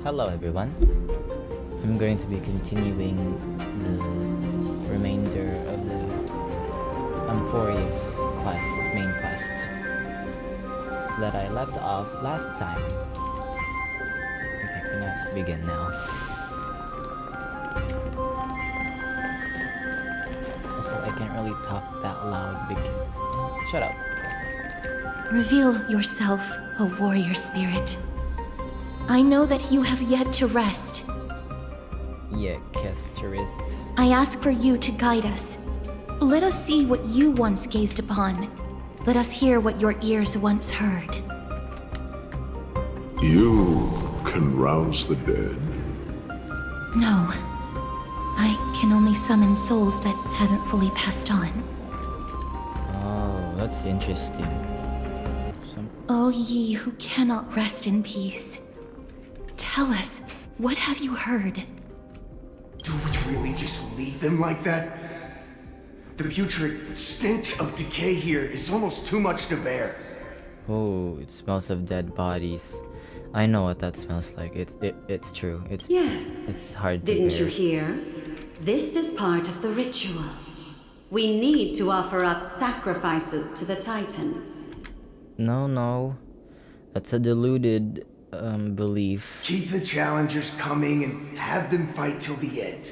Hello everyone. I'm going to be continuing the remainder of the Amphorius main quest that I left off last time. Okay, we're gonna begin now. Also, I can't really talk that loud because... Shut up. Reveal yourself, O warrior spirit. I know that you have yet to rest. Yeah, Castorice. I ask for you to guide us. Let us see what you once gazed upon. Let us hear what your ears once heard. You can rouse the dead. No. I can only summon souls that haven't fully passed on. Oh, that's interesting. O ye who cannot rest in peace. Tell us, what have you heard? Do we really just leave them like that? The putrid stench of decay here is almost too much to bear. Oh, it smells of dead bodies. I know what that smells like. It's true. Yes. It's hard to Didn't you bear. hear? This is part of the ritual. We need to offer up sacrifices to the Titan. No. That's a deluded belief. Keep the challengers coming and have them fight till the end.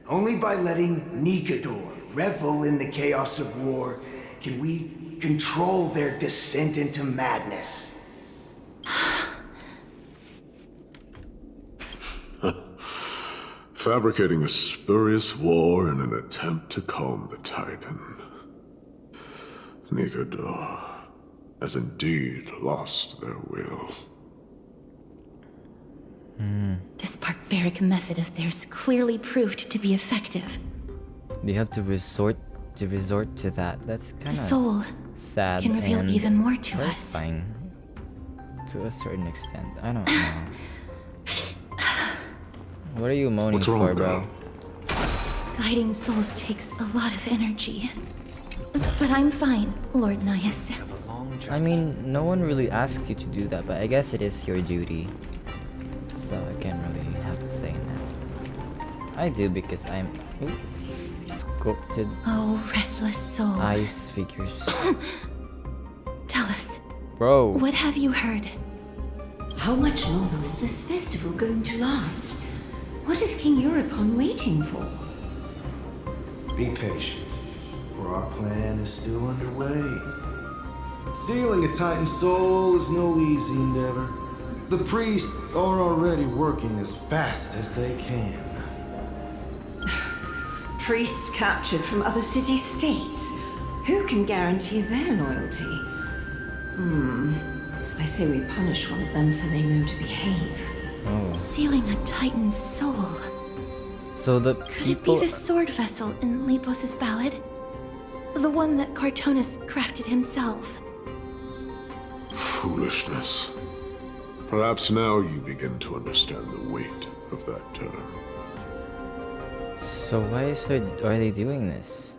Only by letting Nigador revel in the chaos of war can we control their descent into madness. Fabricating a spurious war in an attempt to calm the Titan. Nigador has indeed lost their will. This barbaric method of theirs clearly proved to be effective. They have to resort to that. That's kind The of soul sad can reveal and even more to us. terrifying to a certain extent. I don't know. What are you moaning What's wrong, for, bro? Guiding souls takes a lot of energy. But I'm fine, Lord Nias. I mean, no one really asks you to do that, but I guess it is your duty. So I can't really have a say in that. I do because I'm sculpted Oh, restless soul. ice figures. Tell us, Bro, what have you heard? How much longer is this festival going to last? What is King Euripon waiting for? Be patient, for our plan is still underway. Stealing a Titan soul is no easy endeavor. The priests are already working as fast as they can. Priests captured from other city-states. Who can guarantee their loyalty? I say we punish one of them so they know to behave. oh. Sealing a Titan's soul. So the Could it be people... the sword vessel in Lepos's ballad? The one that Cartonus crafted himself. Foolishness. Perhaps now you begin to understand the weight of that term. So why are they doing this?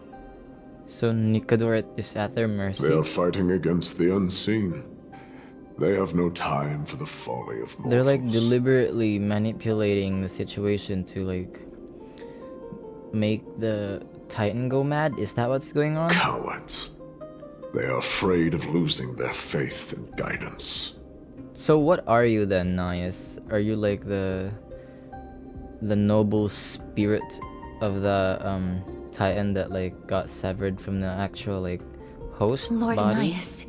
So Nigador is at their mercy? They are fighting against the unseen. They have no time for the folly of mortals. They're like deliberately manipulating the situation to like make the Titan go mad? Is that what's going on? Cowards. They are afraid of losing their faith and guidance. So what are you then, Nias? Are you like the noble spirit of the Titan that like got severed from the actual like host Lord body? Nias,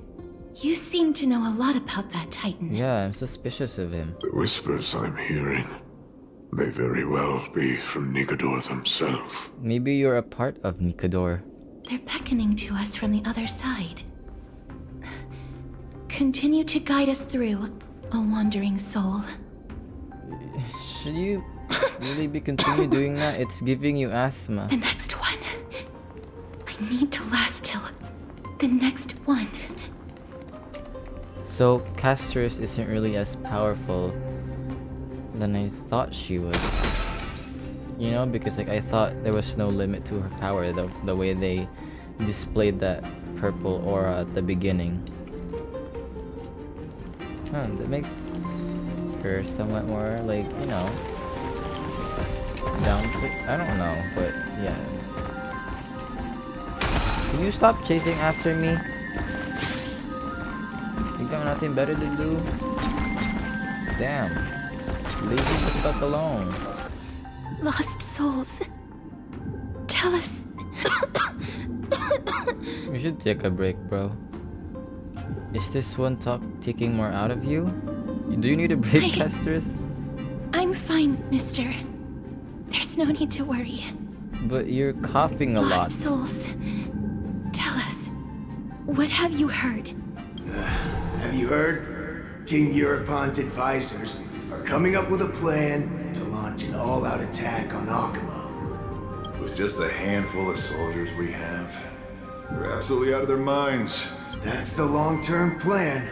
you seem to know a lot about that Titan. Yeah, I'm suspicious of him. The whispers I'm hearing may very well be from Nigador himself. Maybe you're a part of Nigador. They're beckoning to us from the other side. Continue to guide us through, O wandering soul. Should you really be continue doing that? It's giving you asthma. The next one. I need to last till the next one. So Castorice isn't really as powerful than I thought she was. You know, because like I thought there was no limit to her power, the way they displayed that purple aura at the beginning. That makes her somewhat more, like, you know, down to, I don't know, but yeah. Can you stop chasing after me? You got nothing better to do? Damn. Leave me the fuck alone. Lost souls. Tell us. You should take a break, bro. Is this one talk taking more out of you? Do you need a break, Castorice? I'm fine, mister. There's no need to worry. But you're coughing a lot. Lost souls. Tell us. What have you heard? Have you heard? King Europon's advisors are coming up with a plan to launch an all-out attack on Akama. With just a handful of soldiers we have, they're absolutely out of their minds. That's the long-term plan.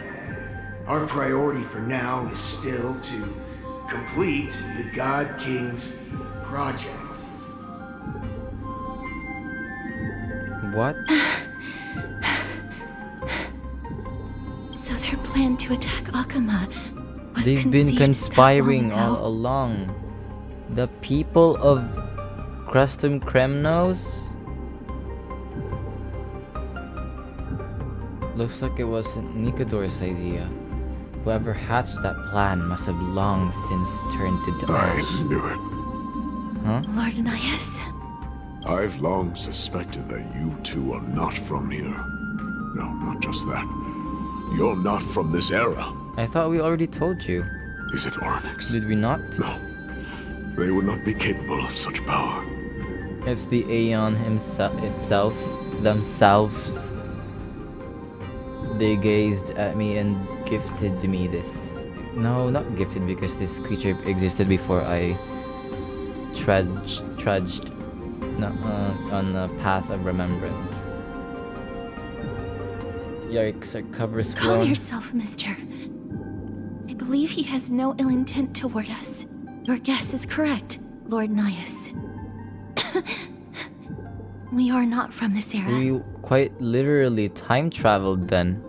Our priority for now is still to complete the God King's project. What? So their plan to attack Akama was They've been conceived conspiring that long ago. all along. The people of Crustum Kremnos? Looks like it wasn't Nikador's idea. Whoever hatched that plan must have long since turned to I ash. knew it. Huh? Lord Anais, I've long suspected that you two are not from here. No, not just that. You're not from this era. I thought we already told you. Is it Onyx? Did we not? No. They would not be capable of such power. It's the Aeon itself, themselves. They gazed at me and gifted me this. No, not gifted, because this creature existed before I trudged on the path of remembrance. Yikes, our cover's calm blown. yourself, mister. I believe he has no ill intent toward us. Your guess is correct, Lord Nias. We are not from this era. We quite literally time traveled then.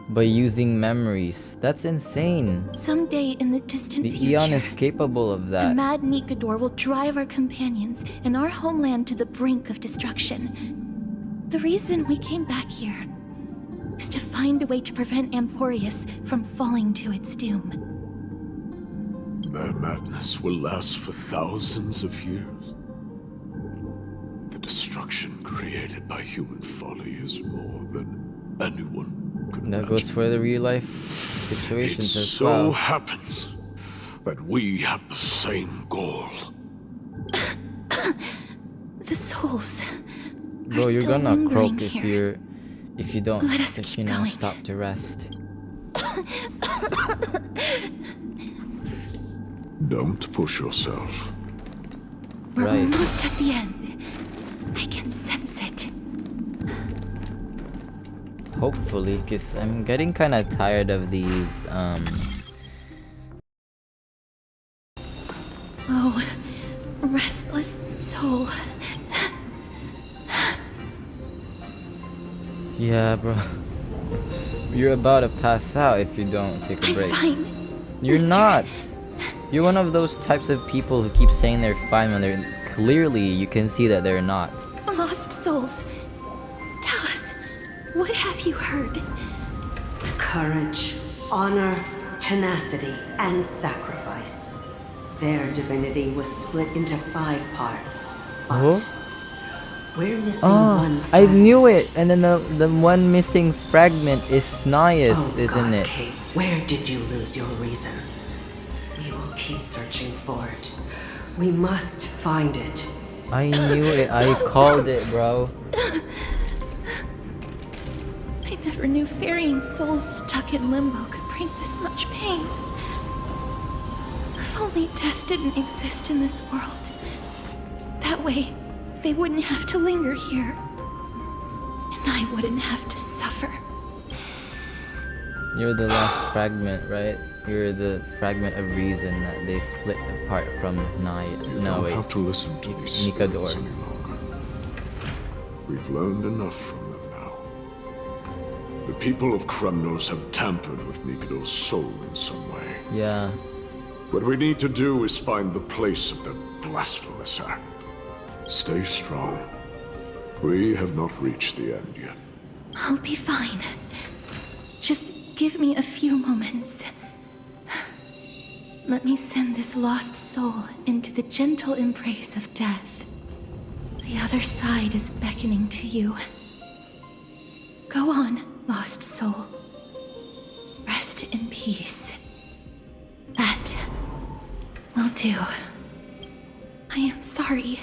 By using memories. That's insane. Someday in the distant The future, Eon is capable of the that. mad Nikador will drive our companions and our homeland to the brink of destruction. The reason we came back here is to find a way to prevent Emporius from falling to its doom. Their madness will last for thousands of years. The destruction created by human folly is more than anyone could That imagine. goes for the real life It situations as so well. happens that we have the same goal. The souls Bro, are you're still gonna lingering croak here. if you don't Let us keep going. stop to rest. Don't push yourself. We're Right. almost at the end. I can sense it. Hopefully, because I'm getting kind of tired of these, Oh, restless soul. Yeah, bro. You're about to pass out if you don't take a I'm break. fine. You're mister. not. You're one of those types of people who keep saying they're fine when they're clearly you can see that they're not. Lost souls. Tell us, what have you heard? Courage, honor, tenacity, and sacrifice. Their divinity was split into 5 parts. But Oh? we're missing Oh, one I fragment. knew it. And then the one missing fragment is Nias, Oh, isn't God, it? Kate, where did you lose your reason? We will keep searching for it. We must find it. I knew it. I called it, bro. I never knew ferrying souls stuck in limbo could bring this much pain. If only death didn't exist in this world. That way, they wouldn't have to linger here. And I wouldn't have to suffer. You're the last fragment, right? You're the fragment of reason that they split apart from You No, don't wait. have to listen to these Nikador. spirits any longer. We've learned enough from them now. The people of Kremnos have tampered with Nikador's soul in some way. Yeah. What we need to do is find the place of the blasphemous act. Stay strong. We have not reached the end yet. I'll be fine. Just give me a few moments. Let me send this lost soul into the gentle embrace of death. The other side is beckoning to you. Go on, lost soul. Rest in peace. That will do. I am sorry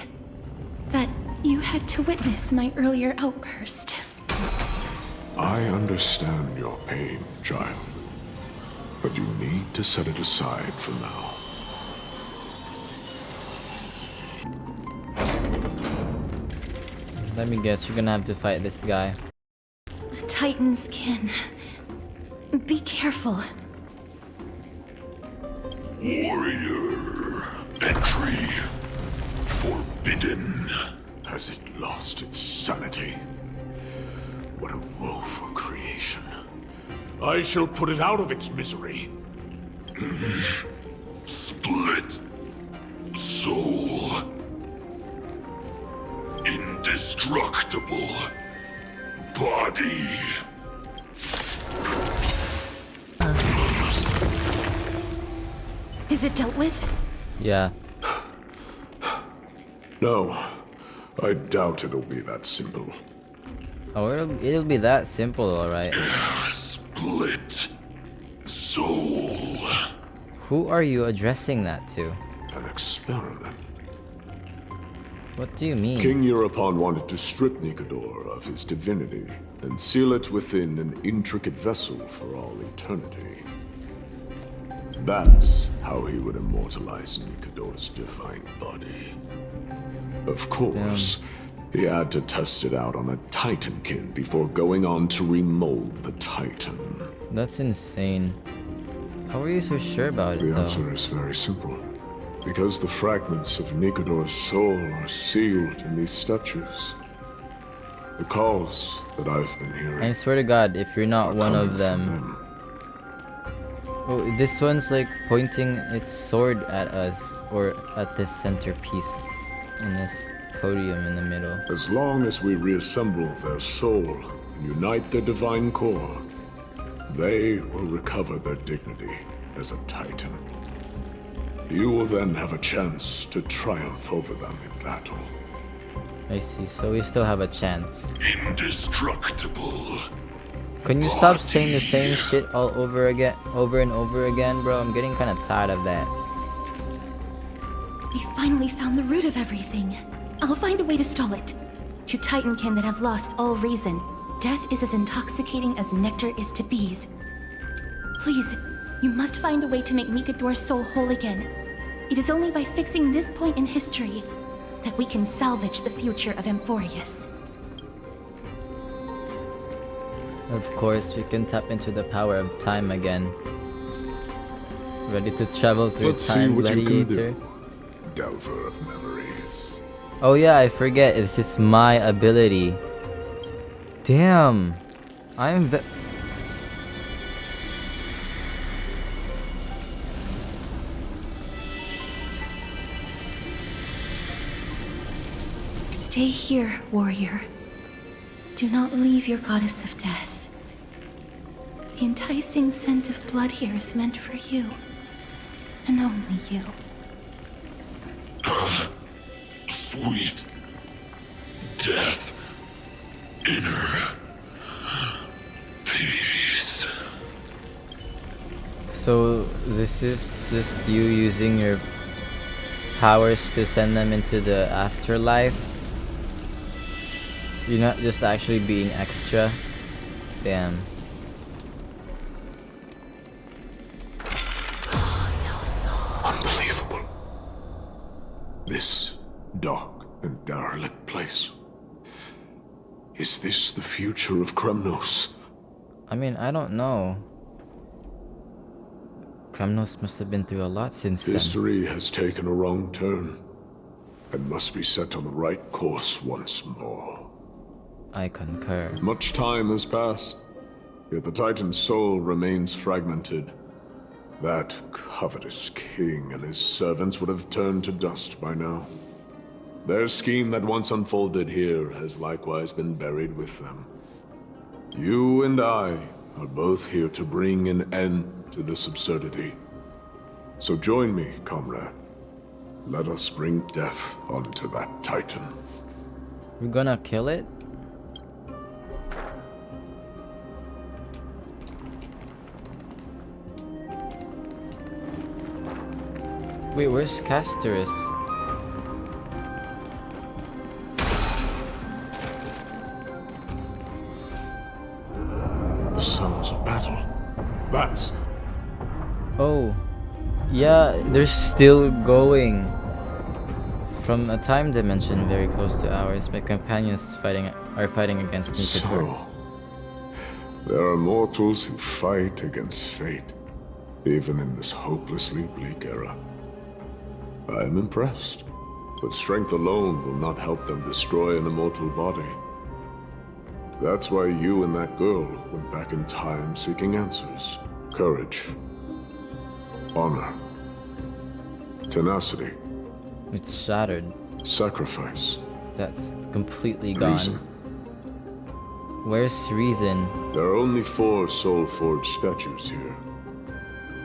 that you had to witness my earlier outburst. I understand your pain, child. But you need to set it aside for now. Let me guess, you're gonna have to fight this guy. The Titans can... Be careful. Warrior, entry forbidden. Has it lost its sanity? What a woeful creation. I shall put it out of its misery. Split soul. Indestructible body. Is it dealt with? Yeah. No, I doubt it'll be that simple. Oh, it'll be that simple, alright. Split soul. Who are you addressing that to? An experiment. What do you mean? King Europon wanted to strip Nikador of his divinity and seal it within an intricate vessel for all eternity. That's how he would immortalize Nikador's divine body. Of course, he had to test it out on a Titankin before going on to remold the Titan. That's insane. How are you so sure about it, The though? answer is very simple. Because the fragments of Nikador's soul are sealed in these statues. The calls that I've been hearing. I swear to God, if you're not are one coming of from them... Oh, this one's like pointing its sword at us, or at this centerpiece in this podium in the middle. As long as we reassemble their soul and unite their divine core, they will recover their dignity as a Titan. You will then have a chance to triumph over them in battle. I see, so we still have a chance. Indestructible. Can you stop saying the same shit all over and over again, bro? I'm getting kind of tired of that. We finally found the root of everything. I'll find a way to stall it. To Titankin that have lost all reason, death is as intoxicating as nectar is to bees. Please, you must find a way to make Nikador's soul whole again. It is only by fixing this point in history that we can salvage the future of Amphorius. Of course, we can tap into the power of time again. Ready to travel through Let's see time, what you can gladiator? do, Delver of memories. Oh yeah, I forget. This is my ability. Damn. I'm Stay here, warrior. Do not leave your goddess of death. The enticing scent of blood here is meant for you. And only you. Sweet death, inner peace. So this is just you using your powers to send them into the afterlife? You're not just actually being extra? Damn. Unbelievable. This dark and derelict place. Is this the future of Kremnos? I mean, I don't know. Kremnos must have been through a lot since then. History has taken a wrong turn and must be set on the right course once more. I concur. Much time has passed, Yet the Titan's soul remains fragmented. That covetous king and his servants would have turned to dust by now. Their scheme that once unfolded here has likewise been buried with them. You and I are both here to bring an end to this absurdity. So join me, comrade. Let us bring death onto that Titan. We're gonna kill it? Wait, where's Castorice? The sounds of battle. That's... Oh, yeah, they're still going. From a time dimension very close to ours, my companions are fighting against Nikador. So... there are mortals who fight against fate, even in this hopelessly bleak era. I am impressed, but strength alone will not help them destroy an immortal body. That's why you and that girl went back in time seeking answers. Courage. Honor. Tenacity. It's shattered. Sacrifice. That's completely gone. Reason. Where's reason? There are only 4 soul-forged statues here.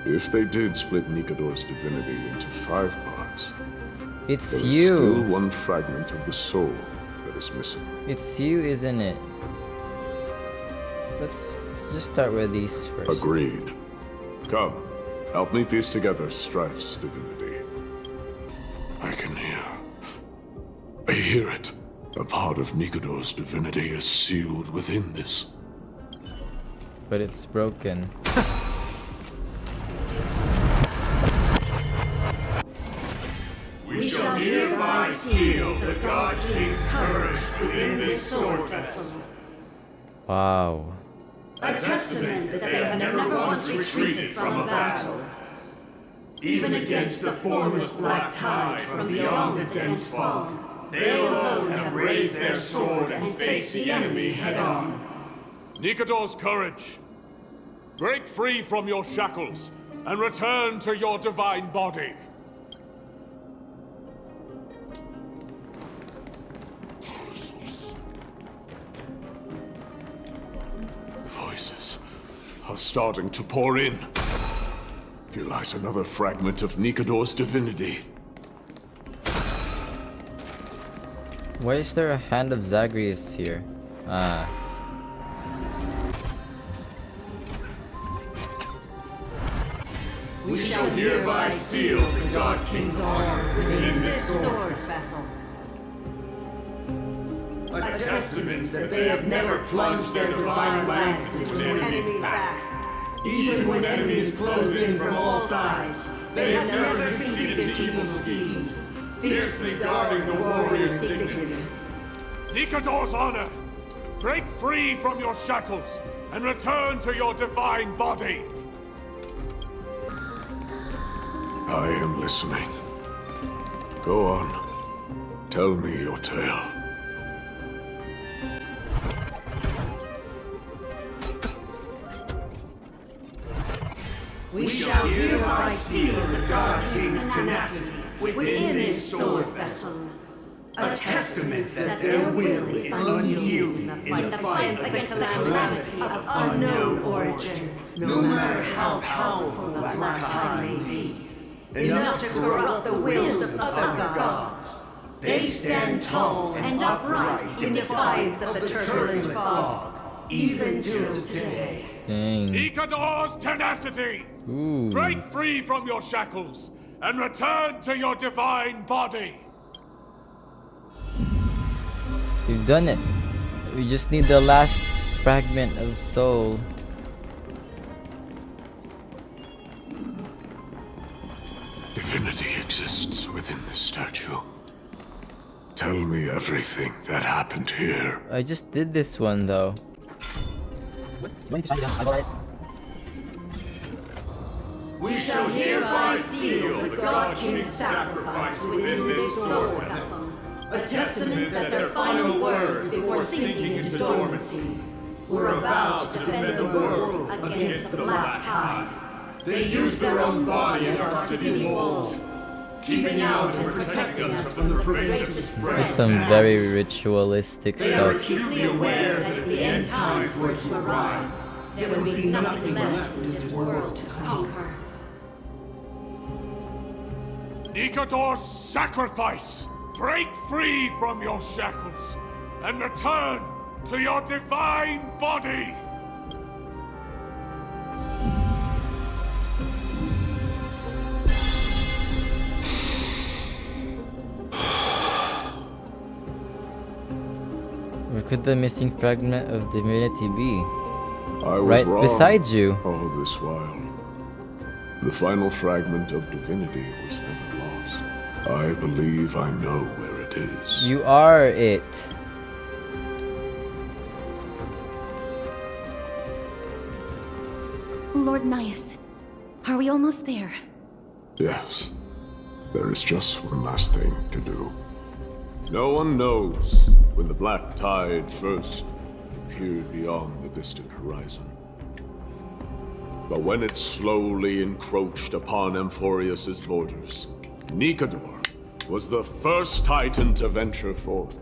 If they did split Nikador's divinity into 5 parts, It's there is you. still one fragment of the soul that is missing. It's you, isn't it? Let's just start with these first. Agreed. Come, help me piece together Strife's divinity. I can hear. I hear it. A part of Nikador's divinity is sealed within this. But it's broken. We shall hereby seal the God King's courage within this sword vessel. Wow. A testament that they have never once retreated from a battle. Even against the formless black tide from beyond the dense fog, they alone have raised their sword and faced the enemy head-on. Nikador's courage! Break free from your shackles and return to your divine body. The voices are starting to pour in. Here lies another fragment of Nikador's divinity. Why is there a hand of Zagreus here? Ah. We shall hereby seal the God King's honor within this sword vessel. A testament that they have never plunged their divine lance into an enemy's back. Even when enemies close in from all sides, they have never conceded to evil schemes, fiercely guarding the warrior's dignity. Nikador's honor! Break free from your shackles and return to your divine body! I am listening. Go on. Tell me your tale. We shall hereby seal the God King's tenacity within this sword vessel. A testament that their will is unyielding in the fight against the calamity of unknown origin, no matter how powerful the black tide may be. Enough to corrupt the wills of other gods. They stand tall and upright in defiance of the turbulent fog, even till today. Dang. Nikador's tenacity! Ooh. Break free from your shackles and return to your divine body! We've done it. We just need the last fragment of soul. Divinity exists within this statue. Tell me everything that happened here. I just did this one though. We shall hereby seal the God King's sacrifice within this sword vessel. A testament that their final words before sinking into dormancy were avowed to defend the world against the Black Tide. They used their own body as our city walls, keeping out and protecting us from the pervasive spread. This is some very ritualistic They were stuff. acutely aware that if the end times were to arrive, there would be nothing left in this world to conquer. Nikador's sacrifice! Break free from your shackles and return to your divine body! Where could the missing fragment of divinity be? I was Right wrong beside you. all this while. The final fragment of divinity was never lost. I believe I know where it is. You are it. Lord Nias, are we almost there? Yes. There is just one last thing to do. No one knows when the Black Tide first appeared beyond the distant horizon. But when it slowly encroached upon Amphorius's borders, Nikador was the first Titan to venture forth.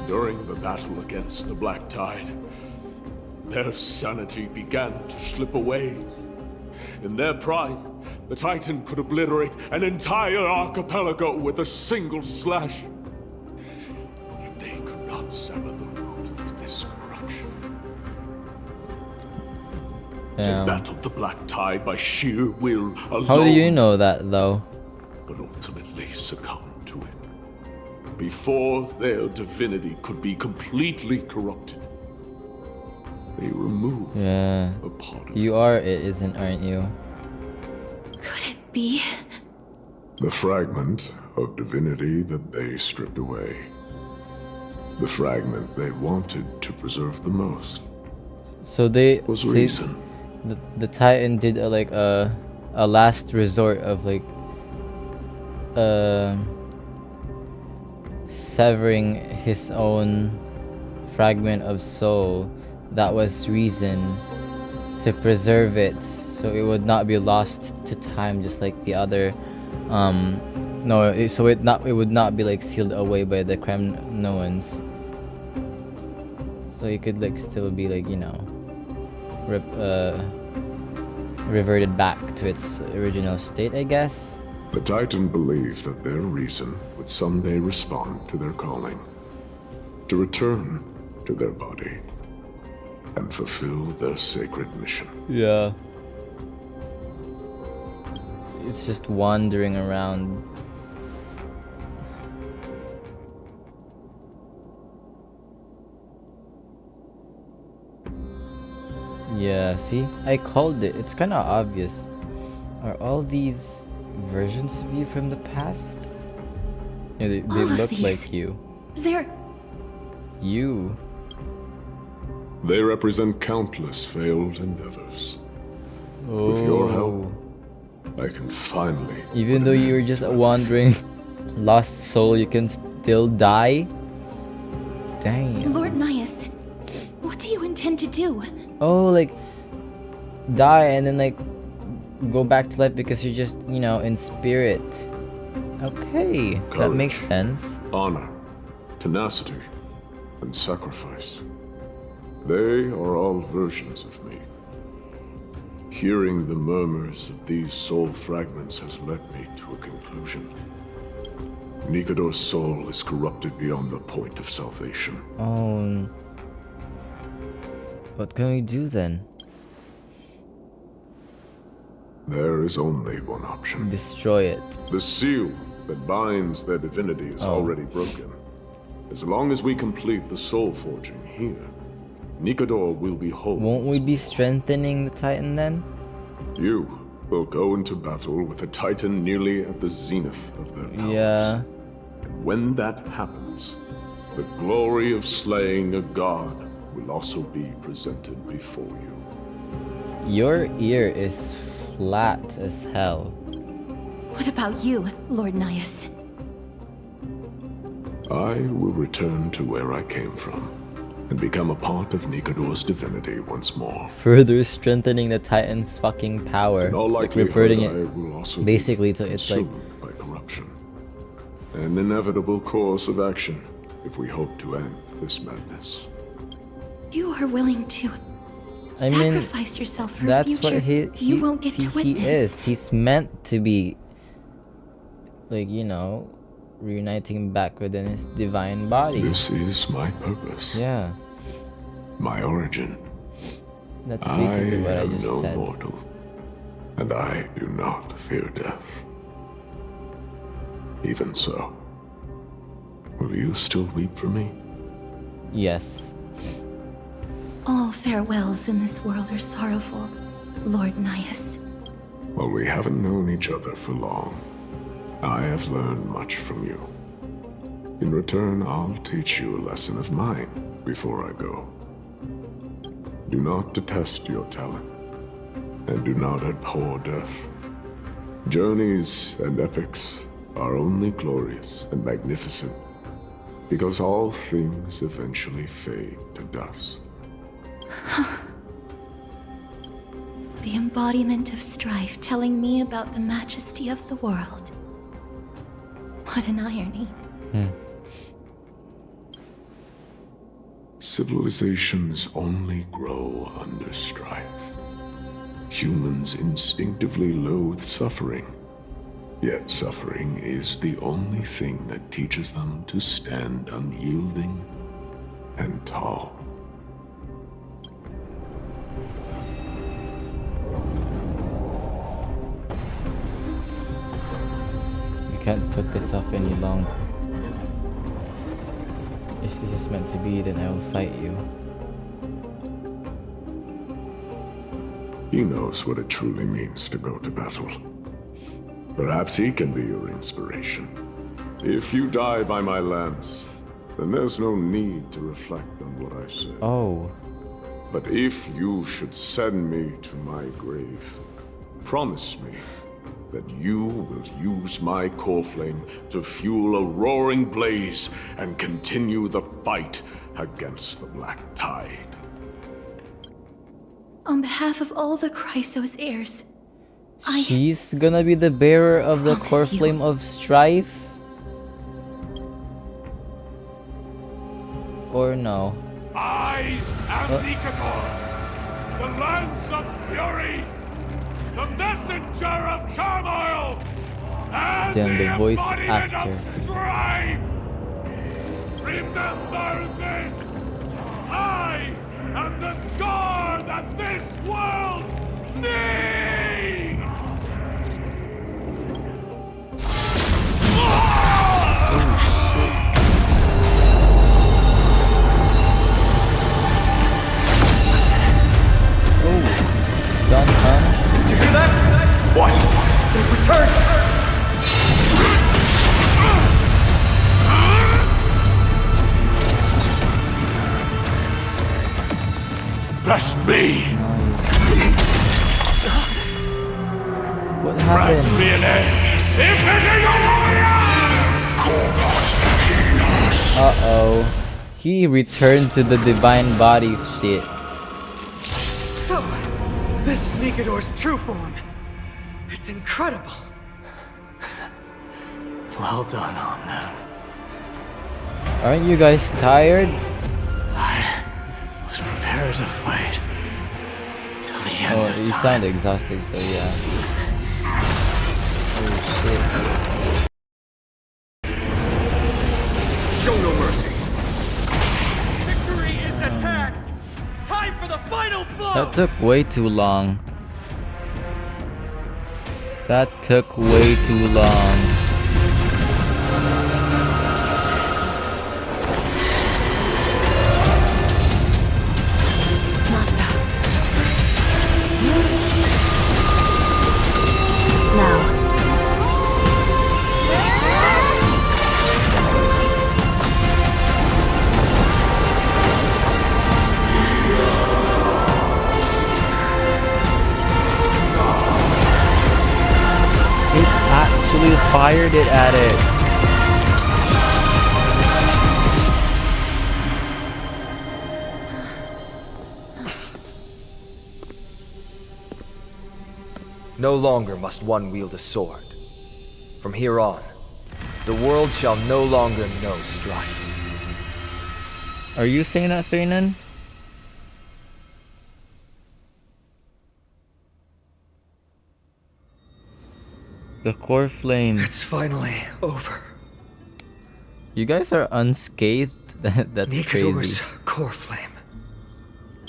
During the battle against the Black Tide, their sanity began to slip away. In their prime, the Titan could obliterate an entire archipelago with a single slash. Yet they could not sever the root of this corruption. They Damn. battled the Black Tide by sheer will alone. How do you know that though? But ultimately succumbed to it. Before their divinity could be completely corrupted, they removed Yeah. a part of You are it, aren't you? Could it be? the fragment of divinity that they stripped away. The fragment they wanted to preserve the most So they was see, reason. the Titan did a last resort of like severing his own fragment of soul. That was reason to preserve it so it would not be lost to time, just like the other it would not be like sealed away by the Kremnoans, so it could like still be like, you know, reverted back to its original state, I guess. The Titan believed that their reason would someday respond to their calling, to return to their body, and fulfill their sacred mission. Yeah. It's just wandering around. Yeah, see? I called it. It's kind of obvious. Are all these versions of you from the past? Yeah, they All of look these. like you. They're... You. They represent countless failed endeavors. With your help, I can finally... Even put though an you're end just to a wandering lost soul, you can still die? Damn. Lord Nias, what do you intend to do? Oh, like die and then like go back to life because you're just, you know, in spirit. Okay, that Courage. makes sense. honor, tenacity, and sacrifice. They are all versions of me. Hearing the murmurs of these soul fragments has led me to a conclusion. Nikador's soul is corrupted beyond the point of salvation. Oh, what can we do then? There is only one option. Destroy it. The seal that binds their divinity is Oh. already broken. As long as we complete the soul forging here, Nikador will be whole. Won't we be strengthening the Titan then? You will go into battle with a Titan nearly at the zenith of their powers. Yeah. And when that happens, the glory of slaying a god will also be presented before you. Your ear is flat as hell. What about you, Lord Nias? I will return to where I came from. and become a part of Nikador's divinity once more. Further strengthening the Titan's fucking power. In all Like likelihood, reverting I it will also basically be to it's like consumed by corruption. An inevitable course of action if we hope to end this madness. You are willing to I mean, sacrifice yourself for a that's future what you won't get to witness. He is. He's meant to be, like, you know, reuniting back within his divine body. This is my purpose. Yeah. My origin. That's basically what I just no said. Mortal, and I do not fear death. Even so, will you still weep for me? Yes. All farewells in this world are sorrowful, Lord Nias. Well, we haven't known each other for long. I have learned much from you. In return, I'll teach you a lesson of mine before I go. Do not detest your talent, and do not abhor death. Journeys and epics are only glorious and magnificent because all things eventually fade to dust. The embodiment of strife telling me about the majesty of the world. What an irony. Civilizations only grow under strife. Humans instinctively loathe suffering. Yet suffering is the only thing that teaches them to stand unyielding and tall. We can't put this off any longer. If this is meant to be, then I will fight you. He knows what it truly means to go to battle. Perhaps he can be your inspiration. If you die by my lance, then there's no need to reflect on what I said. Oh. But if you should send me to my grave, promise me that you will use my core flame to fuel a roaring blaze and continue the fight against the Black Tide. On behalf of all the Chrysos heirs, She's gonna be the bearer of the core promise you. flame of strife? Or no? I am Nikador, the Lance of Fury, the messenger of turmoil, and Damn, the voice embodiment actor. of strife. Remember this. I am the scar that this world needs. Done, huh? You hear that? What? They've returned! Best me. What Grant happened? me an end. If it is a warrior! Uh-oh. He returned to the divine body shit. So, this is Nikador's true form. It's incredible. Well done on them. Aren't you guys tired? I was prepared to fight till the end Oh, of you time. sound exhausted, so yeah. Oh Show no mercy. Victory is at hand. Time for the final blow. shit. That took way too long. That took way too long. Master. Now. It actually fired it at it. No longer must one wield a sword. From here on, the world shall no longer know strife. Are you saying that, Thaynon? The core flame. It's finally over. You guys are unscathed? That's Nikador's crazy. core flame.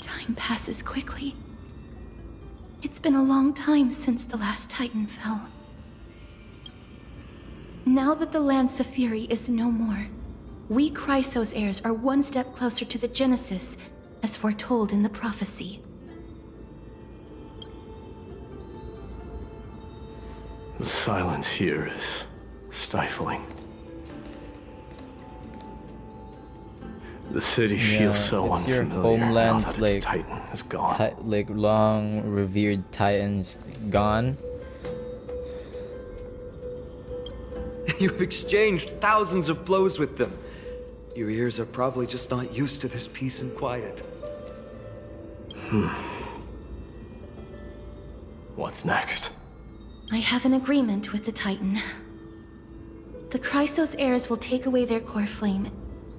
Time passes quickly. It's been a long time since the last Titan fell. Now that the Lance of Fury is no more, we Chrysos heirs are one step closer to the Genesis, as foretold in the prophecy. The silence here is stifling. The city feels so it's your unfamiliar now homeland's that like its titan is gone. like long revered titans gone. You've exchanged thousands of blows with them. Your ears are probably just not used to this peace and quiet. What's next? I have an agreement with the Titan. The Chrysos heirs will take away their core flame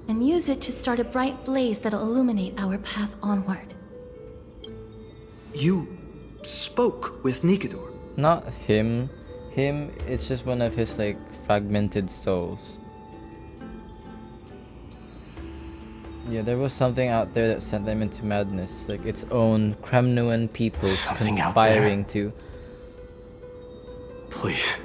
and use it to start a bright blaze that'll illuminate our path onward. You spoke with Nikador? Not him. Him, it's just one of his like fragmented souls. Yeah, there was something out there that sent them into madness, like its own Kremnuan people Something conspiring to. Please.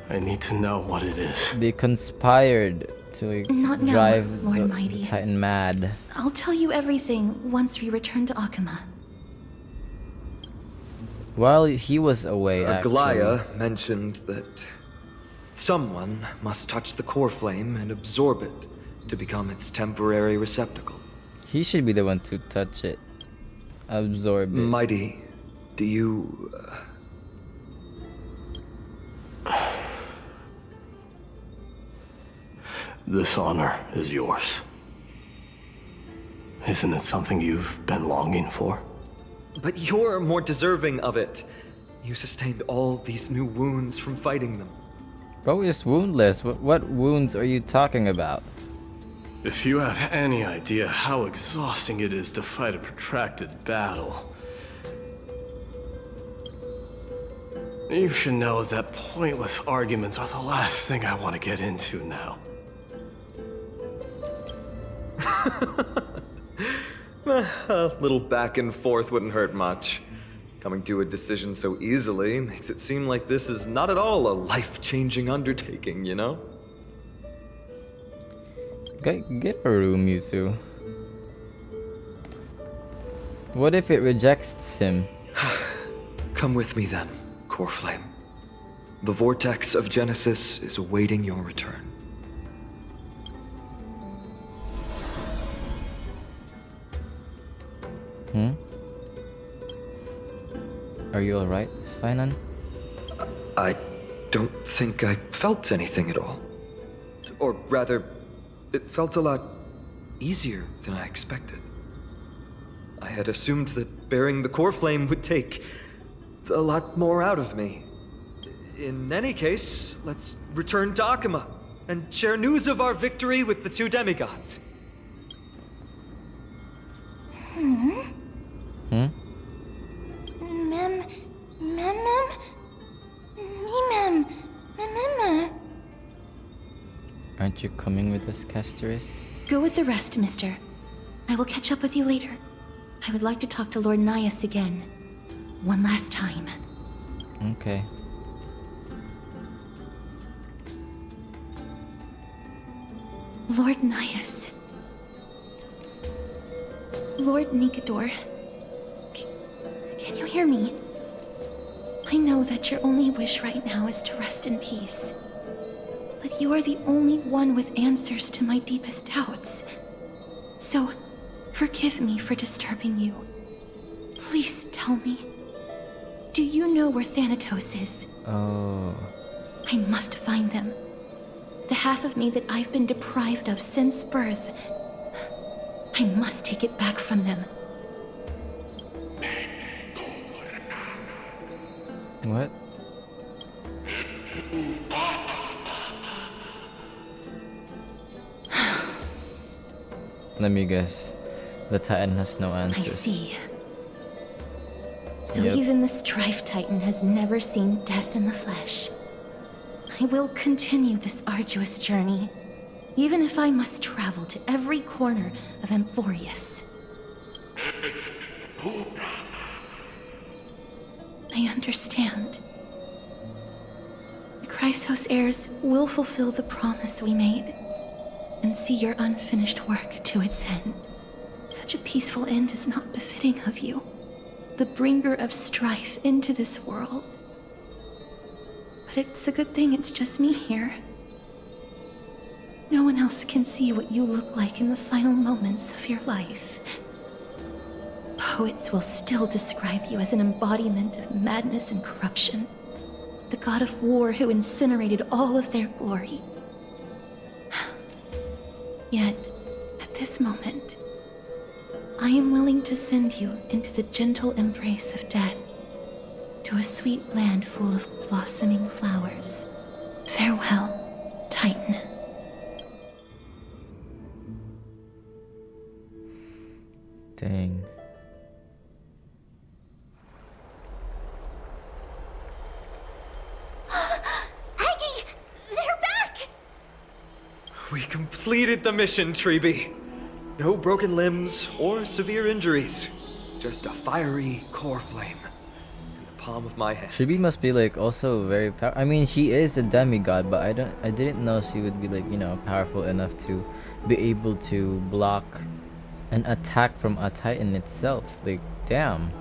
I need to know what it is. They conspired to like, Not now, drive Lord the Mighty. Titan mad. I'll tell you everything once we return to Akama. While he was away, Aglaya mentioned that someone must touch the core flame and absorb it to become its temporary receptacle. He should be the one to touch it, absorb it. Mighty, do you... This honor is yours. Isn't it something you've been longing for? But you're more deserving of it. You sustained all these new wounds from fighting them. Bro is woundless. What wounds are you talking about? If you have any idea how exhausting it is to fight a protracted battle, you should know that pointless arguments are the last thing I want to get into now. A little back and forth wouldn't hurt much. Coming to a decision so easily makes it seem like this is not at all a life-changing undertaking, you know? Get a room, Yuzu. What if it rejects him? Come with me then, Core Flame. The vortex of Genesis is awaiting your return. Are you alright, Thaynon? I don't think I felt anything at all. Or rather, it felt a lot easier than I expected. I had assumed that bearing the core flame would take a lot more out of me. In any case, let's return to Akama and share news of our victory with the two demigods. Aren't you coming with us, Castorice? Go with the rest, mister. I will catch up with you later. I would like to talk to Lord Nias again. One last time. Okay. Lord Nias. Lord Nikador. Can you hear me? I know that your only wish right now is to rest in peace. But you are the only one with answers to my deepest doubts. So, forgive me for disturbing you. Please tell me. Do you know where Thanatos is? Oh. I must find them. The half of me that I've been deprived of since birth. I must take it back from them. What? Let me guess. The Titan has no answers. I see. So Yep. even the Strife Titan has never seen death in the flesh. I will continue this arduous journey, even if I must travel to every corner of Amphorius. I understand. The Chrysos heirs will fulfill the promise we made and see your unfinished work to its end. Such a peaceful end is not befitting of you, the bringer of strife into this world. But it's a good thing it's just me here. No one else can see what you look like in the final moments of your life. Poets will still describe you as an embodiment of madness and corruption, the god of war who incinerated all of their glory. Yet, at this moment, I am willing to send you into the gentle embrace of death, to a sweet land full of blossoming flowers. Farewell, Titan. Dang. Aggie! They're back! We completed the mission, Treeby. No broken limbs or severe injuries. Just a fiery core flame in the palm of my hand. Chibi must be like also very I mean, she is a demigod, but I didn't know she would be like, you know, powerful enough to be able to block an attack from a Titan itself. Like, damn.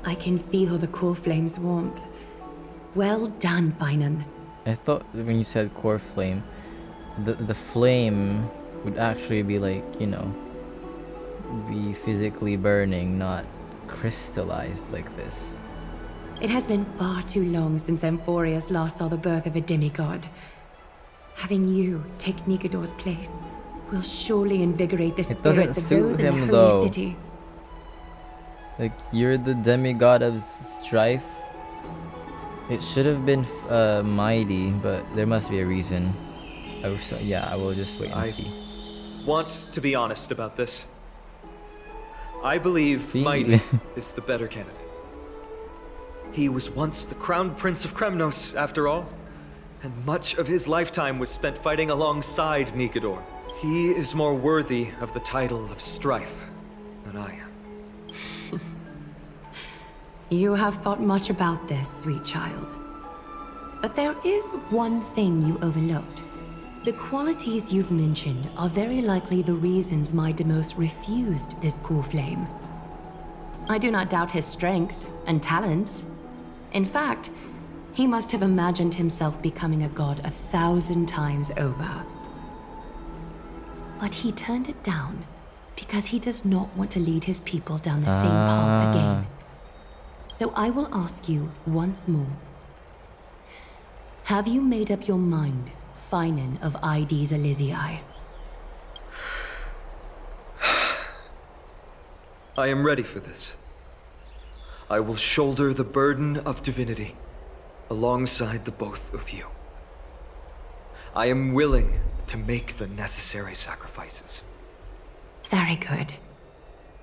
I can feel the core flame's warmth. Well done, Finan. I thought when you said core flame, the flame would actually be like, you know, be physically burning, not crystallized like this. It has been far too long since Amphorius last saw the birth of a demigod. Having you take Nikador's place will surely invigorate the It doesn't spirits of suit those in the him, holy though. city. Like, you're the demigod of strife. It should have been mighty, but there must be a reason. I will just wait and see. Want to be honest about this. I believe See? Mighty is the better candidate. He was once the crown prince of Kremnos, after all, and much of his lifetime was spent fighting alongside Nikador. He is more worthy of the title of strife than I am. You have thought much about this, sweet child. But there is one thing you overlooked. The qualities you've mentioned are very likely the reasons my Demos refused this core flame. I do not doubt his strength and talents. In fact, he must have imagined himself becoming a god 1,000 times over. But he turned it down because he does not want to lead his people down the same path again. So I will ask you once more. Have you made up your mind, Finan of Ides Elysiae? I am ready for this. I will shoulder the burden of divinity alongside the both of you. I am willing to make the necessary sacrifices. Very good.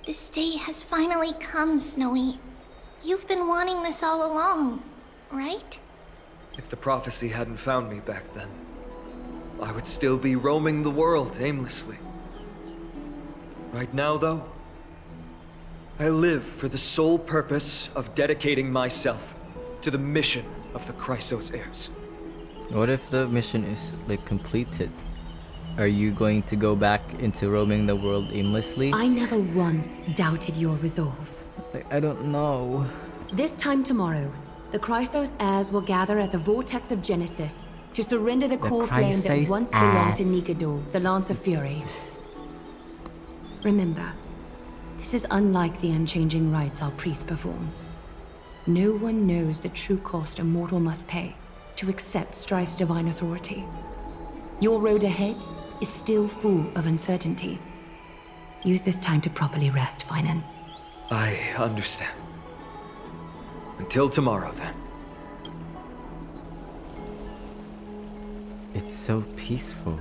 This day has finally come, Snowy. You've been wanting this all along, right? If the prophecy hadn't found me back then, I would still be roaming the world aimlessly. Right now, though, I live for the sole purpose of dedicating myself to the mission of the Chrysos heirs. What if the mission is like completed? Are you going to go back into roaming the world aimlessly? I never once doubted your resolve. I don't know. This time tomorrow, the Chrysos heirs will gather at the Vortex of Genesis to surrender the core flame that Chrysos once belonged to heirs. Nikador, the Lance of Fury. Remember, this is unlike the unchanging rites our priests perform. No one knows the true cost a mortal must pay to accept Strife's divine authority. Your road ahead is still full of uncertainty. Use this time to properly rest, Finan. I understand. Until tomorrow, then. It's so peaceful,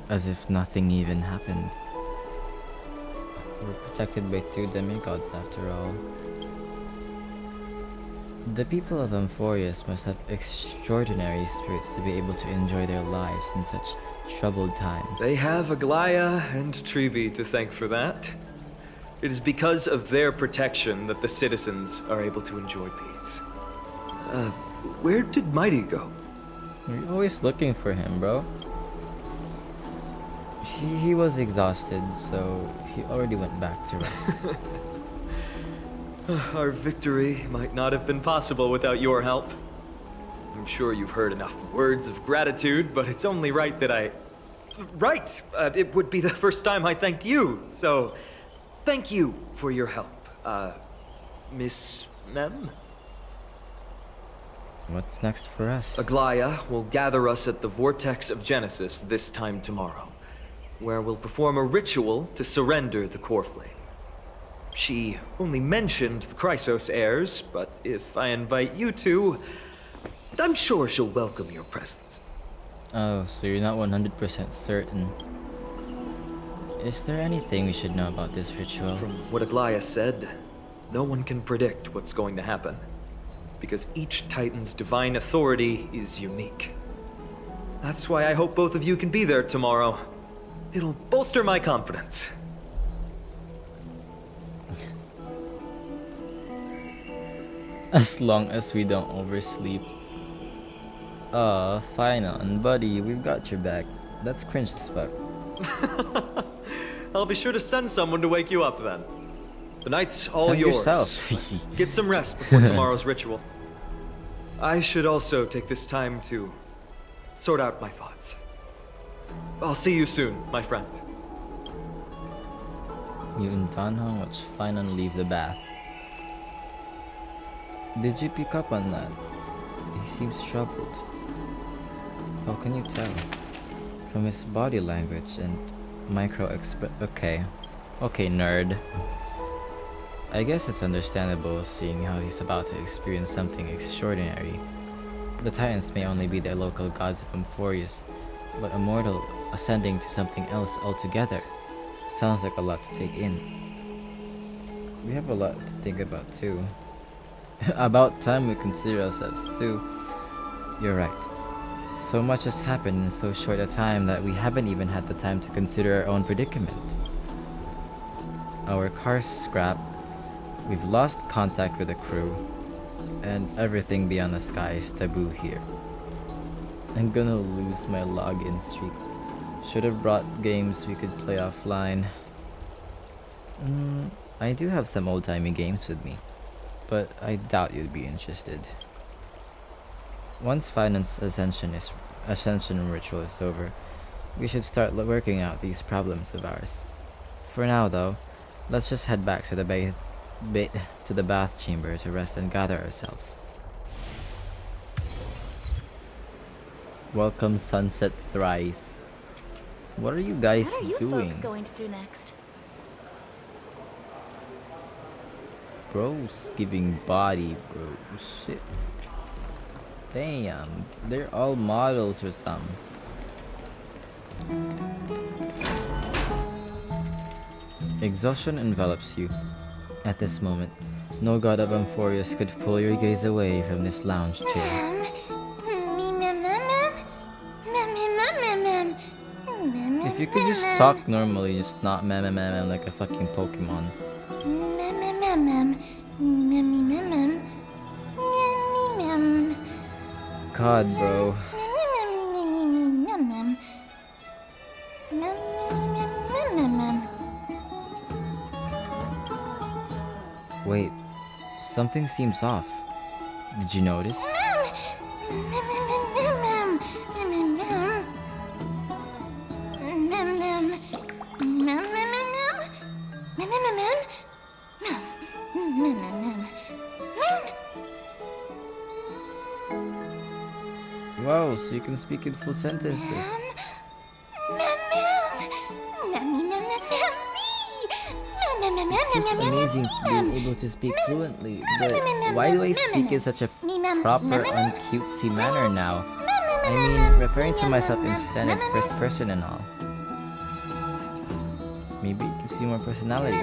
as if nothing even happened. We're protected by 2 demigods after all. The people of Amphorius must have extraordinary spirits to be able to enjoy their lives in such troubled times. They have Aglaya and Trevi to thank for that. It is because of their protection that the citizens are able to enjoy peace. Where did Mighty go? You're always looking for him, bro. He was exhausted, so he already went back to rest. Our victory might not have been possible without your help. I'm sure you've heard enough words of gratitude, but it's only right that I... Right! It would be the first time I thanked you, so... Thank you for your help, Miss Mem? What's next for us? Aglaya will gather us at the Vortex of Genesis this time tomorrow, where we'll perform a ritual to surrender the core flame. She only mentioned the Chrysos heirs, but if I invite you two, I'm sure she'll welcome your presence. Oh, so you're not 100% certain. Is there anything we should know about this ritual? From what Aglaya said, no one can predict what's going to happen, because each Titan's divine authority is unique. That's why I hope both of you can be there tomorrow. It'll bolster my confidence. As long as we don't oversleep. Fine on, buddy, we've got your back. That's cringe as fuck. I'll be sure to send someone to wake you up then. The night's all Send yours. yourself. Get some rest before tomorrow's ritual. I should also take this time to sort out my thoughts. I'll see you soon, my friends. You and Danhong watch fine and leave the bath. Did you pick up on that? He seems troubled. How can you tell? From his body language and Okay, nerd. I guess it's understandable seeing how he's about to experience something extraordinary. The Titans may only be the local gods of Amphorius, but a mortal ascending to something else altogether sounds like a lot to take in. We have a lot to think about too. About time we consider ourselves too. You're right. So much has happened in so short a time that we haven't even had the time to consider our own predicament. Our car's scrapped, we've lost contact with the crew, and everything beyond the sky is taboo here. I'm gonna lose my login streak. Should have brought games we could play offline. I do have some old-timey games with me, but I doubt you'd be interested. Once Finance Ascension ritual is over, we should start working out these problems of ours. For now, though, let's just head back to the bath chamber to rest and gather ourselves. Welcome, Sunset Thrice. What are you guys What are you doing? folks going to do next? Bros giving body, bro. Shit. Damn, they're all models or some. Exhaustion envelops you. At this moment, no god of Amphorius could pull your gaze away from this lounge chair. If you could just talk normally, just not meh like a fucking Pokemon. God, bro. Wait, something seems off. Did you notice? Wow, so you can speak in full sentences. This is amazing. amazing being able to speak fluently, but why do I speak in such a proper, uncutesy manner now? I mean, referring to myself in standard first person and all. Maybe it gives you more personality.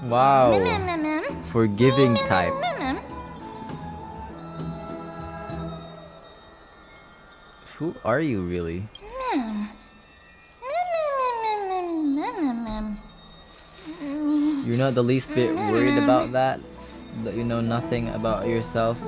Wow. Forgiving type. Who are you really? You're not the least bit worried about that? That you know nothing about yourself?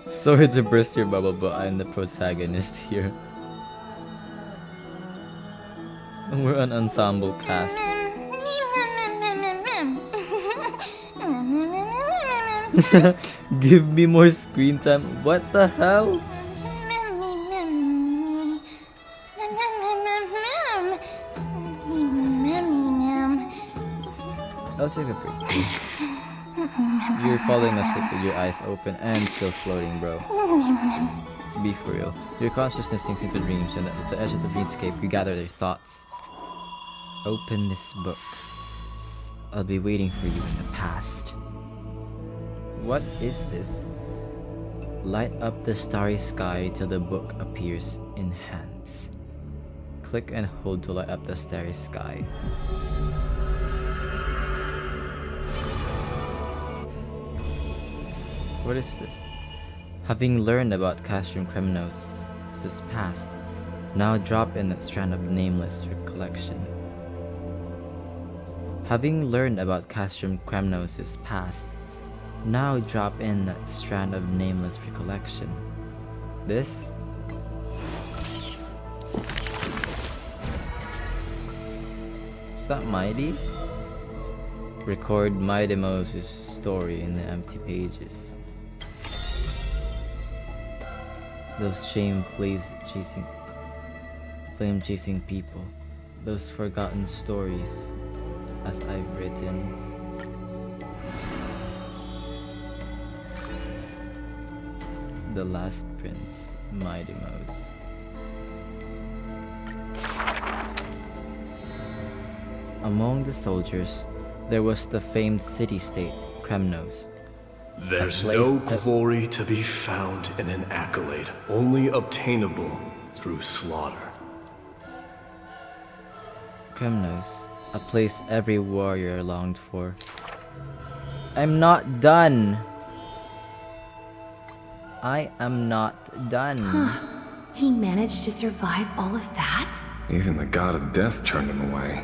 Sorry to burst your bubble, but I'm the protagonist here. We're an ensemble cast. Give me more screen time. What the hell? I'll take a break. You're falling asleep with your eyes open and still floating, bro. Be for real. Your consciousness sinks into dreams, and at the edge of the dreamscape, you gather your thoughts. Open this book. I'll be waiting for you in the past. What is this? Light up the starry sky till the book appears in hands. Click and hold to light up the starry sky. What is this? Having learned about Castrum Kremnos' past, now drop in that strand of nameless recollection. Having learned about Castrum Kremnos' past, now drop in that strand of nameless recollection. This? Is that Mighty? Record Mighty story in the empty pages. Those flame chasing people, those forgotten stories, as I've written. The Last Prince, Mighty Mouse. Among the soldiers, there was the famed city-state, Kremnos. There's no glory to be found in an accolade, only obtainable through slaughter. Kremnos, a place every warrior longed for. I'm not done! I am not done. He managed to survive all of that? Even the god of death turned him away.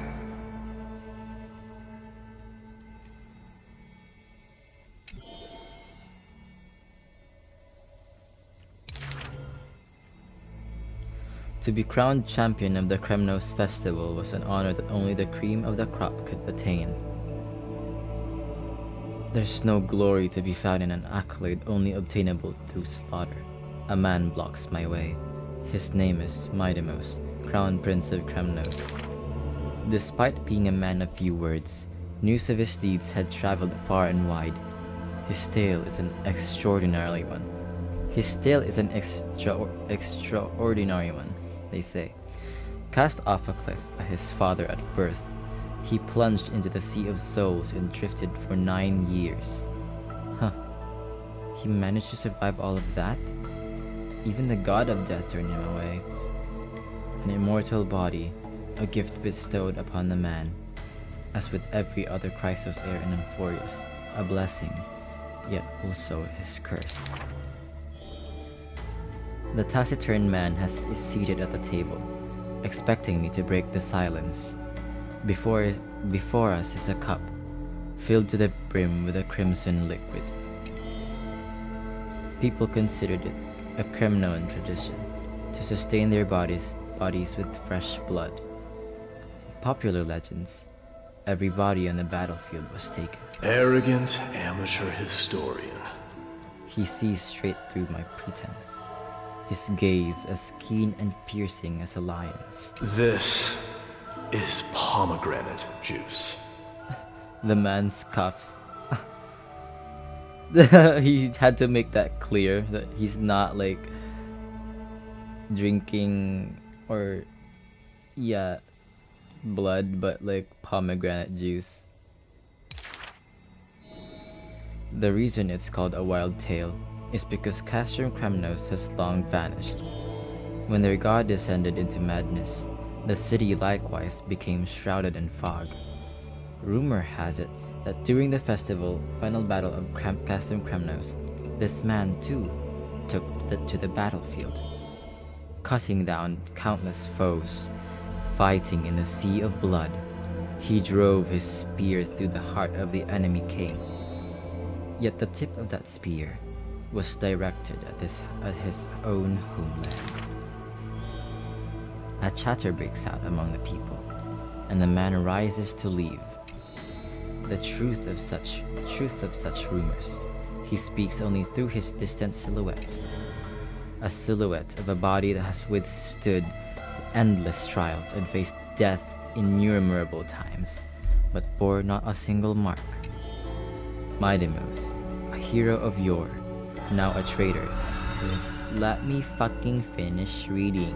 To be crowned champion of the Kremnos festival was an honor that only the cream of the crop could attain. There's no glory to be found in an accolade only obtainable through slaughter. A man blocks my way. His name is Midemos, Crown Prince of Kremnos. Despite being a man of few words, news of his deeds had traveled far and wide. His tale is an extraordinary one. Extraordinary one, they say. Cast off a cliff by his father at birth, he plunged into the sea of souls and drifted for 9 years. Huh. He managed to survive all of that? Even the god of death turned him away. An immortal body, a gift bestowed upon the man. As with every other Chrysos heir in Amphorius, a blessing, yet also his curse. The taciturn man is seated at the table, expecting me to break the silence. Before us is a cup, filled to the brim with a crimson liquid. People considered it a Kremnoan tradition to sustain their bodies with fresh blood. Popular legends, Every body on the battlefield was taken. Arrogant amateur historian. He sees straight through my pretense, his gaze as keen and piercing as a lion's. This is pomegranate juice. The man scoffs. He had to make that clear that he's not like drinking or blood, but like pomegranate juice. The reason it's called a wild tale is because Castrum Kremnos has long vanished. When their god descended into madness, the city likewise became shrouded in fog. Rumor has it that during the festival, final battle of Castrum Kremnos, this man too took to the battlefield, cutting down countless foes. Fighting in a sea of blood, he drove his spear through the heart of the enemy king. Yet the tip of that spear was directed at his own homeland. A chatter breaks out among the people, and the man rises to leave. The truth of such rumors, he speaks only through his distant silhouette. A silhouette of a body that has withstood endless trials and faced death innumerable times, but bore not a single mark. Midemos, a hero of yore, now a traitor. Just let me fucking finish reading.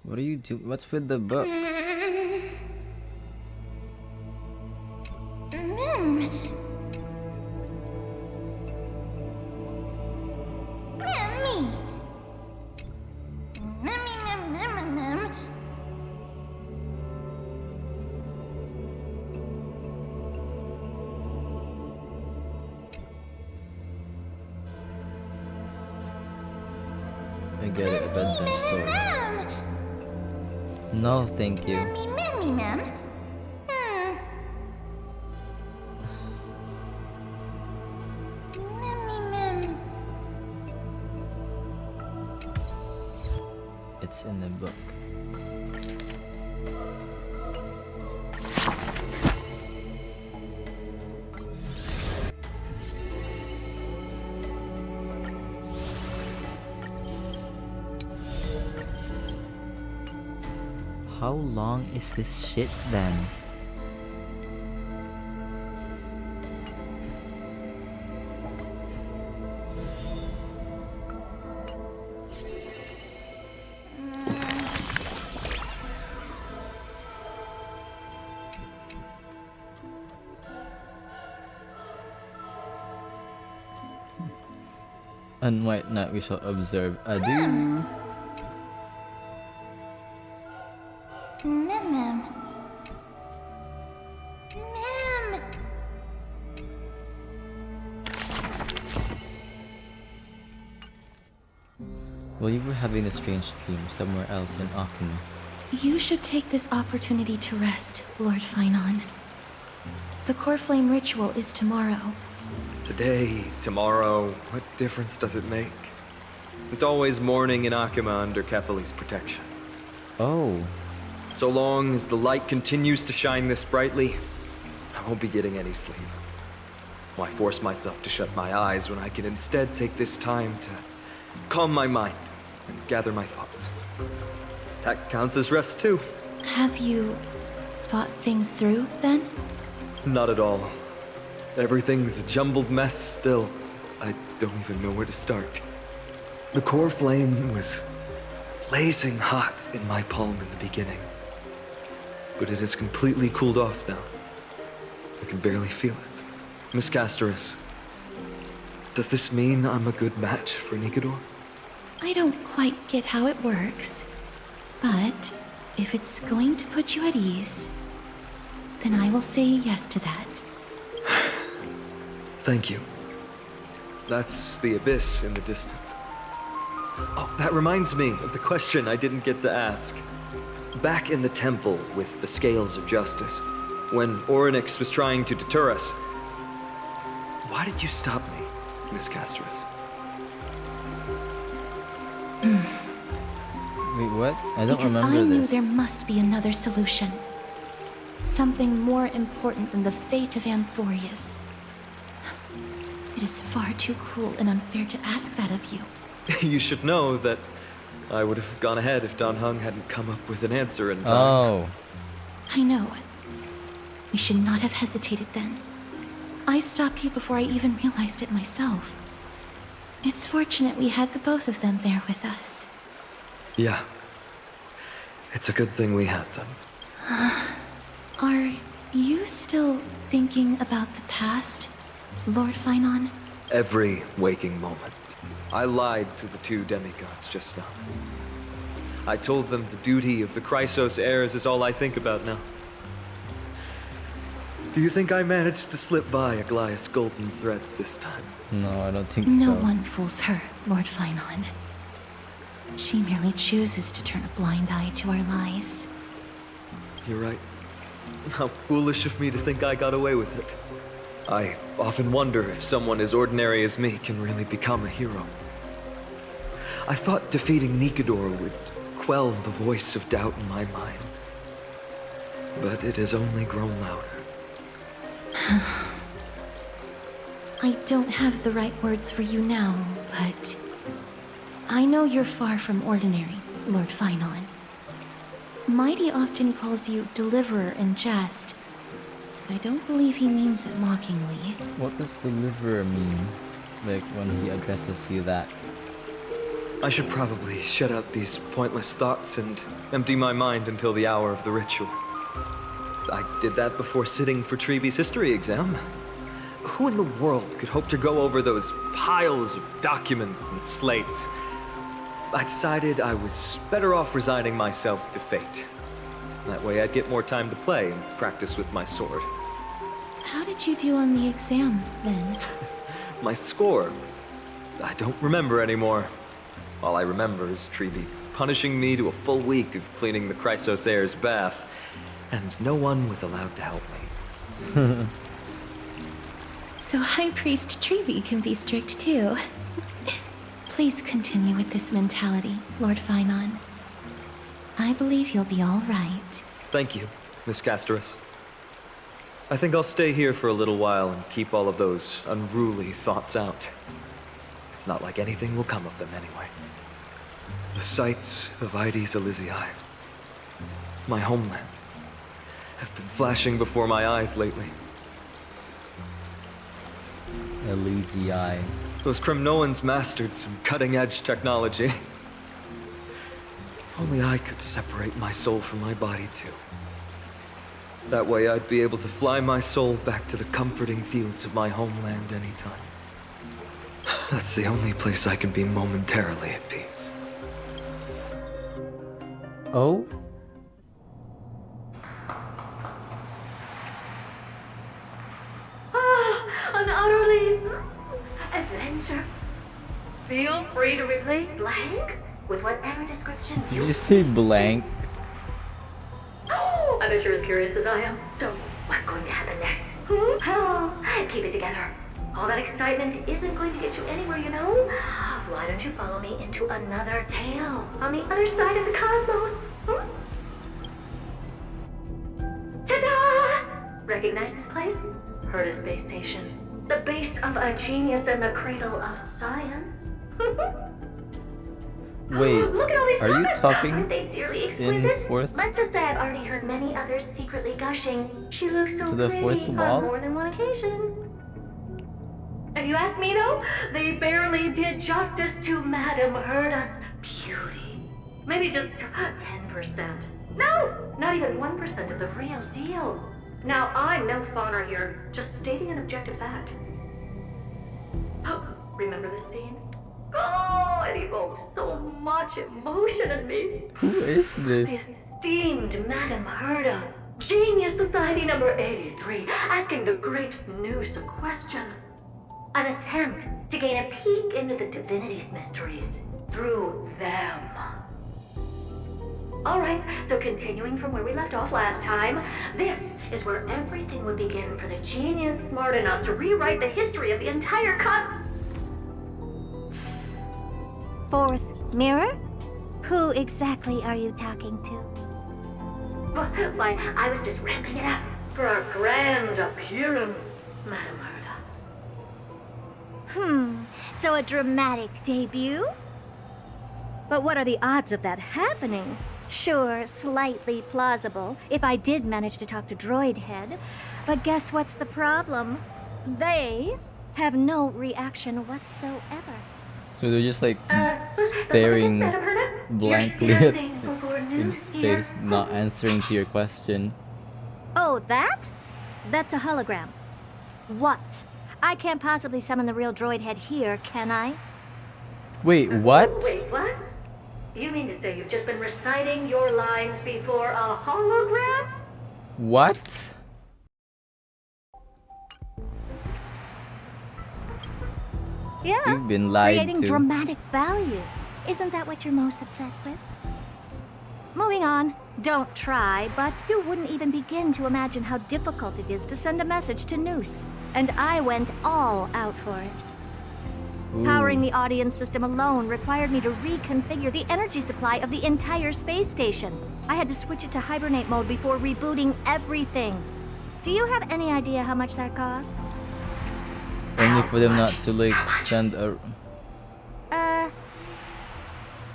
What are you doing? What's with the book? I get it, a bedtime story. No, thank you. Ma'am. It's in the book. How long is this shit then? On White Night we shall observe. Adieu. Ma'am. Well, you were having a strange dream somewhere else in Akuma. You should take this opportunity to rest, Lord Finon. The core flame ritual is tomorrow. Today, tomorrow, what difference does it make? It's always morning in Akuma under Kethely's protection. Oh. So long as the light continues to shine this brightly, I won't be getting any sleep. Why force myself to shut my eyes when I can instead take this time to calm my mind and gather my thoughts? That counts as rest too. Have you thought things through, then? Not at all. Everything's a jumbled mess still. I don't even know where to start. The core flame was blazing hot in my palm in the beginning. But it has completely cooled off now. I can barely feel it. Miss Castorice, does this mean I'm a good match for Nigador? I don't quite get how it works, but if it's going to put you at ease... then I will say yes to that. Thank you. That's the abyss in the distance. Oh, that reminds me of the question I didn't get to ask. Back in the temple with the scales of justice, when Orynyx was trying to deter us, why did you stop me, Miss Castorice? Wait, what? I don't Because remember I knew this. there must be another solution. Something more important than the fate of Amphorius. It is far too cruel and unfair to ask that of you. You should know that I would have gone ahead if Don Hung hadn't come up with an answer in time. Oh. I know. We should not have hesitated then. I stopped you before I even realized it myself. It's fortunate we had the both of them there with us. Yeah. It's a good thing we had them. Are you still thinking about the past, Lord Finon? Every waking moment. I lied to the two demigods just now. I told them the duty of the Castorice heirs is all I think about now. Do you think I managed to slip by Aglaïa's golden threads this time? No, I don't think No so. one fools her, Lord Finon. She merely chooses to turn a blind eye to our lies. You're right. How foolish of me to think I got away with it. I often wonder if someone as ordinary as me can really become a hero. I thought defeating Nikador would quell the voice of doubt in my mind. But it has only grown louder. I don't have the right words for you now, but I know you're far from ordinary, Lord Finon. Mighty often calls you Deliverer in jest, but I don't believe he means it mockingly. What does deliverer mean? Like when he addresses you that? I should probably shut out these pointless thoughts and empty my mind until the hour of the ritual. I did that before sitting for Treeby's history exam. Who in the world could hope to go over those piles of documents and slates? I decided I was better off resigning myself to fate. That way I'd get more time to play and practice with my sword. How did you do on the exam, then? My score? I don't remember anymore. All I remember is Treeby punishing me to a full week of cleaning the Castorice heir's bath, and no one was allowed to help me. So High Priest Treeby can be strict too. Please continue with this mentality, Lord Finon. I believe you'll be all right. Thank you, Miss Castorice. I think I'll stay here for a little while and keep all of those unruly thoughts out. It's not like anything will come of them anyway. The sights of Ides Elysiae, my homeland, have been flashing before my eyes lately. Elysiae. Those Kremnoans mastered some cutting-edge technology. If only I could separate my soul from my body, too. That way I'd be able to fly my soul back to the comforting fields of my homeland anytime. That's the only place I can be momentarily at peace. Oh? An utterly adventure. Feel free to replace blank with whatever description Did you say blank? Oh, I bet you're as curious as I am. So, what's going to happen next? Keep it together. All that excitement isn't going to get you anywhere, you know? Why don't you follow me into another tale on the other side of the cosmos? Ta-da! Recognize this place? Heard of Space Station. The base of a genius and the cradle of science. Wait, Look at all these are you puppets. talking Aren't they dearly in exquisite? fourth? Let's just say I've already heard many others secretly gushing. She looks so To the pretty fourth wall? on more than one occasion. If you ask me though, they barely did justice to Madame Herda's beauty. Maybe just 10%. No, not even 1% of the real deal. Now, I'm no fawner here, just stating an objective fact. Oh, remember this scene? Oh, it evoked so much emotion in me. Who is The this? esteemed Madame Herda, Genius Society number 83, asking the great Noose a question. An attempt to gain a peek into the divinity's mysteries through them. Alright, so continuing from where we left off last time, this is where everything would begin for the genius smart enough to rewrite the history of the entire Fourth mirror? Who exactly are you talking to? Why, I was just ramping it up for our grand appearance, Madam Herda. So a dramatic debut? But what are the odds of that happening? Sure, slightly plausible, if I did manage to talk to Droid Head. But guess what's the problem? They have no reaction whatsoever. So they're just like staring blankly in space, not answering to your question. Oh, that? That's a hologram. What? I can't possibly summon the real Droid Head here, can I? Wait, what? Wait, what? You mean to say you've just been reciting your lines before a hologram? What? Yeah, You've been lied creating to. dramatic value. Isn't that what you're most obsessed with? Moving on. Don't try, but you wouldn't even begin to imagine how difficult it is to send a message to Noose. And I went all out for it. Ooh. Powering the audience system alone required me to reconfigure the energy supply of the entire space station. I had to switch it to hibernate mode before rebooting everything. Do you have any idea how much that costs? Only for them not to like send a...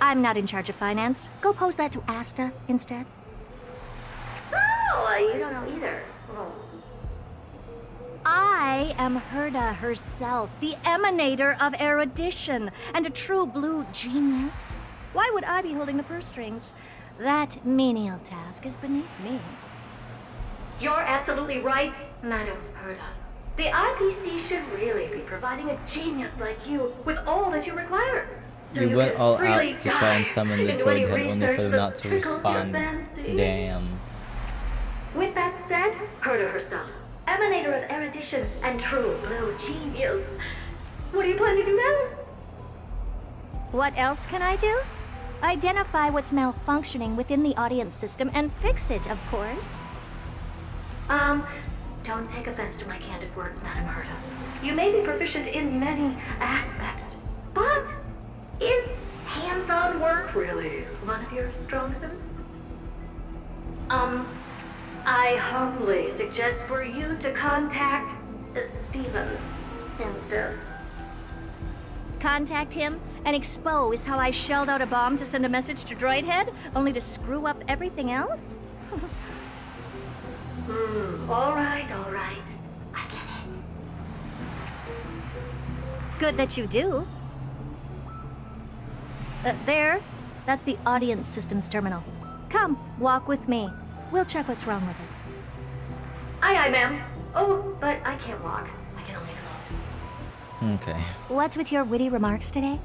I'm not in charge of finance. Go pose that to Asta instead. Oh, you don't know either. Oh. I am Herda herself, the emanator of erudition, and a true blue genius. Why would I be holding the purse strings? That menial task is beneath me. You're absolutely right, Madam Herda. The IPC should really be providing a genius like you with all that you require. So You went can all really out to try and summon the dive into any Droid Head only research for them that not to tickles your respond. fancy. Damn. With that said, Herda herself, emanator of erudition and true blue genius. What do you plan to do now? What else can I do? Identify what's malfunctioning within the audience system and fix it, of course. Don't take offense to my candid words, Madam Herda. You may be proficient in many aspects, but is hands-on work really one of your strong suits? I humbly suggest for you to contact Steven instead. Contact him and expose how I shelled out a bomb to send a message to Droid Head, only to screw up everything else? All right. I get it. Good that you do. There. That's the audience systems terminal. Come, walk with me. We'll check what's wrong with it. Aye, ma'am. Oh, but I can't walk. I can only float. Okay. What's with your witty remarks today?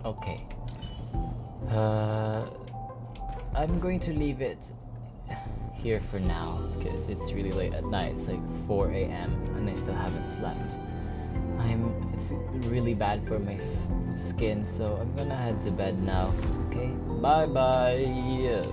Okay. I'm going to leave it here for now because it's really late at night. It's like 4 a.m. and I still haven't slept. It's really bad for my skin, so I'm gonna head to bed now. Okay, bye bye.